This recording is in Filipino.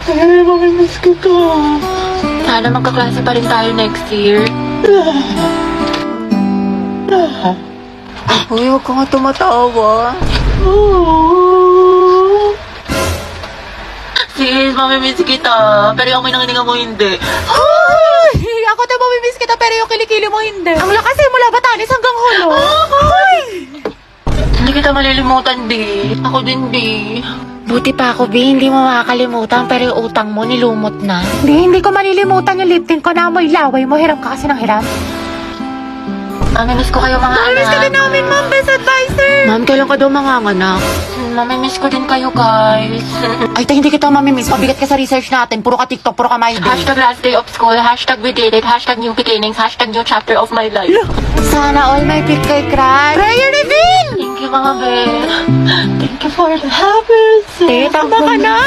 Ay, mamimiss kita. Sana magkaklase pa rin tayo next year. Uy, huwag ka nga tumatawa. Sis, mamimiss kita. Pero yung minangininga mo hindi. Ay! Ako tayo mamimiss kita pero yung kilikili mo hindi. Ang lakas eh mula Batanes hanggang Hulo. Ay! Hindi kita malilimutan, di. Ako din, di. Buti pa ako, Bi. Hindi mo makakalimutan pero yung utang mo nilumot na. Hindi ko malilimutan yung lip tint ko na amoy laway mo. Hiram ka kasi ng hiram. Mamimiss ko kayo mga anak. Mamimiss ka din namin, Ma'am. Best advisor. Ma'am, kailan ka daw manganganak? Mamimiss ko din kayo, guys. Ay, hindi kita mamimiss. Mabigat ka sa research natin. Puro ka TikTok, puro ka my day. Hashtag last day of school, hashtag we did it, hashtag new beginnings, hashtag new chapter of my life. Sana all my pick kay crush. Prayer reveal! Thank you, mga be. Thank you for the happiness. Tama ka na!